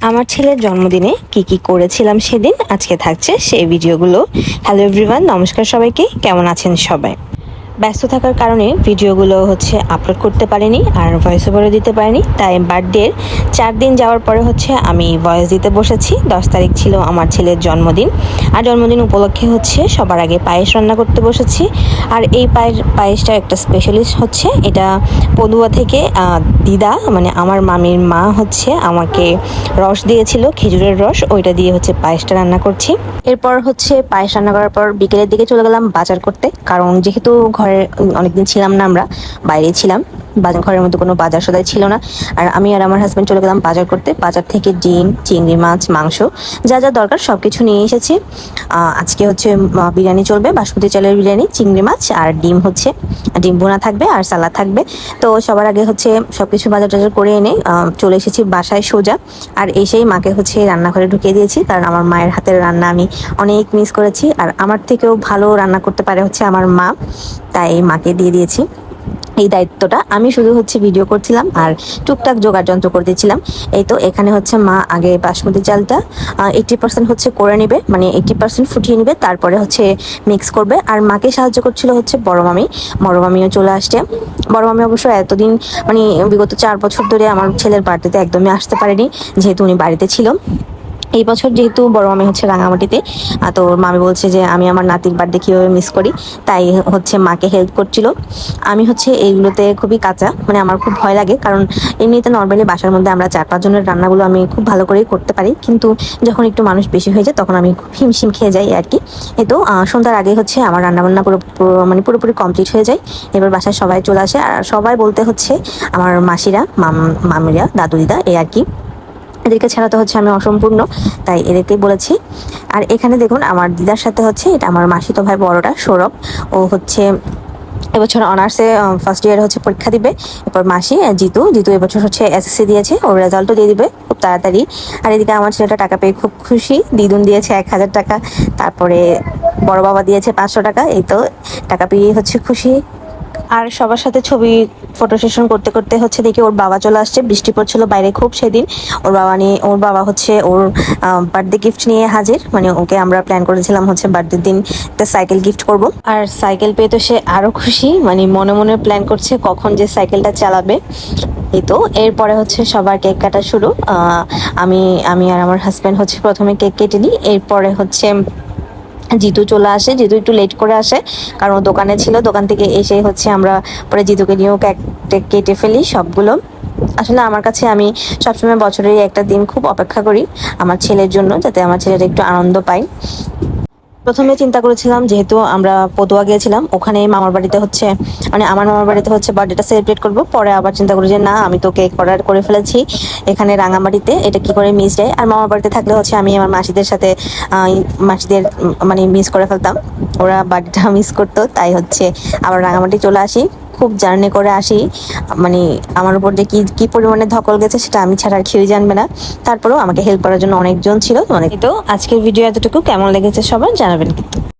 আমার ছেলের জন্মদিনে কি কি করেছিলাম সেদিন আজকে থাকছে সেই ভিডিওগুলো। হ্যালো এভরিওয়ান, নমস্কার সবাইকে। কেমন আছেন সবাই? ব্যস্ত থাকার কারণে ভিডিওগুলো আপলোড করতে পারিনি আর ভয়েস ওভারও দিতে পারিনি, তাই বার্থডের 4 দিন যাওয়ার পরে আমি ভয়েস দিতে বসেছি। 10 তারিখ ছিল আমার ছেলের জন্মদিন, আর জন্মদিন উপলক্ষে সবার আগে পায়েস রান্না করতে বসেছি। আর এই পায়েসটা একটা স্পেশালিস্ট এটা পদুয়া থেকে দিদা মানে আমার মামির মা আমাকে রস দিয়েছিল, খেজুরের রস, ওইটা দিয়ে পায়েসটা রান্না করছি। এরপর পায়েস রান্না করার পর বিকেলের দিকে চলে গেলাম বাজার করতে, কারণ যেহেতু ঘরে অনেকদিন ছিলাম না, আমরা বাইরে ছিলাম, ঘরের মধ্যে কোনো বাজার সদাই ছিল না। আর আমি আর আমার হাজব্যান্ড চলে গেলাম বাজার করতে। বাজার থেকে ডিম, চিংড়ি মাছ, মাংস, যা যা দরকার সব কিছু নিয়ে এসেছি। আজকে বিরিয়ানি চলবে, বাসমতি চালের বিরিয়ানি, চিংড়ি মাছ আর ডিম ভুনা থাকবে আর সালাদ থাকবে। তো সবার আগে সব কিছু বাজার টাজার করে এনে চলে এসেছি বাসায় সোজা। আর এসেই মাকে রান্নাঘরে ঢুকিয়ে দিয়েছি, কারণ আমার মায়ের হাতের রান্না আমি অনেক মিস করেছি। আর আমার থেকেও ভালো রান্না করতে পারে আমার মা, তাই মাকে দিয়ে দিয়েছি এই দায়িত্বটা। আমি শুধু ভিডিও করছিলাম আর টুকটাক জোগাড় যন্ত্র করে দিচ্ছিলাম। এই তো এখানে মা আগে বাসমতি চালটা 80% করে নেবে, মানে 80% ফুটিয়ে নেবে, তারপরে মিক্স করবে। আর মাকে সাহায্য করছিল বড় মামিও চলে আসছে। বড় মামি অবশ্য এতদিন মানে বিগত 4 বছর ধরে আমার ছেলের বার্থডেতে একদমই আসতে পারেনি, যেহেতু উনি বাড়িতে ছিল। এই বছর যেহেতু বড় মামি রাঙামাটিতে, তো মামি বলছে যে আমি আমার নাতির বার্থডে কীভাবে মিস করি, তাই মাকে হেল্প করছিল। আমি এইগুলোতে খুবই কাঁচা, মানে আমার খুব ভয় লাগে, কারণ এমনিতে নর্মালি বাসার মধ্যে আমরা 4-5 জনের রান্নাগুলো আমি খুব ভালো করেই করতে পারি, কিন্তু যখন একটু মানুষ বেশি হয়ে যায় তখন আমি খুব হিমশিম খেয়ে যাই আর কি। এই তো সন্ধ্যার আগে আমার রান্নাবান্না পুরোপুরি কমপ্লিট হয়ে যায়। এবার বাসায় সবাই চলে আসে, আর সবাই বলতে আমার মাসিরা, মামিরা, দাদু দিদা, এই আর কি। এদেরকে ছাড়া তো আমি অসম্পূর্ণ, তাই এদেরকেই বলেছি। আর এখানে দেখুন আমার দিদার সাথে এটা আমার মাসিতো ভাই বড়টা সৌরভ, ও এবছর অনার্সে ফার্স্ট ইয়ারে পরীক্ষা দিবে। এরপর মাসি জিতু এবছর এসএসসি দিয়েছে, ওর রেজাল্টও দিয়ে দিবে খুব তাড়াতাড়ি। আর এদিকে আমার ছেলেটা টাকা পেয়ে খুব খুশি, দিদুন দিয়েছে 1000 টাকা, তারপরে বড় বাবা দিয়েছে 500 টাকা। এই তো টাকা পেয়ে খুশি। আর সবার সাথে ছবি ফটো সেশন করতে করতে দেখি ওর বাবা চলে আসছে। বৃষ্টি পড়ছিল বাইরে খুব সেদিন। ওর বাবা ওর বার্থডে গিফট নিয়ে হাজির, মানে ওকে আমরা প্ল্যান করেছিলাম বার্থডের দিন একটা সাইকেল গিফট করব। আর সাইকেল পেয়ে তো সে আরো খুশি, মানে মনে মনে প্ল্যান করছে কখন যে সাইকেলটা চালাবে। এই তো এরপরে সবার কেক কাটা শুরু। আমি আর আমার হাজব্যান্ড প্রথমে কেক কেটে নিই, এরপরে জিতু চলে আসে। জিতু একটু লেট করে আসে, কারণ ও দোকানে ছিল। দোকান থেকে এসে আমরা পরে জিতুকে নিয়েও কেটে ফেলি সবগুলো। আসলে আমার কাছে আমি সবসময় বছরের একটা দিন খুব অপেক্ষা করি আমার ছেলের জন্য, যাতে আমার ছেলেটা একটু আনন্দ পায়। প্রথমে চিন্তা করেছিলাম, যেহেতু আমরা পদুয়া গিয়েছিলাম, ওখানে মামার বাড়িতে মানে আমার মামার বাড়িতে বার্থডেটা সেলিব্রেট করব। পরে আবার চিন্তা করি যে না, আমি তো কেক অর্ডার করে ফেলেছি এখানে রাঙামাটিতে, এটা কি করে মিস যায়। আর মামার বাড়িতে থাকলে আমি আমার মাসিদের সাথে মাসিদের মানে মিস করে ফেলতাম, ওরা বার্থডেটা মিস করতো। তাই আবার রাঙামাটি চলে আসি, খুব জার্নি করে আসি। মানে আমার উপর যে কি পরিমাণে ধকল গেছে সেটা আমি ছাড়া আর কেউই জানবে না। তারপরেও আমাকে হেল্প করার জন্য অনেকজন ছিল। তো আজকের ভিডিও এতটুকু। কেমন লেগেছে সবার জানাবেন কিন্তু।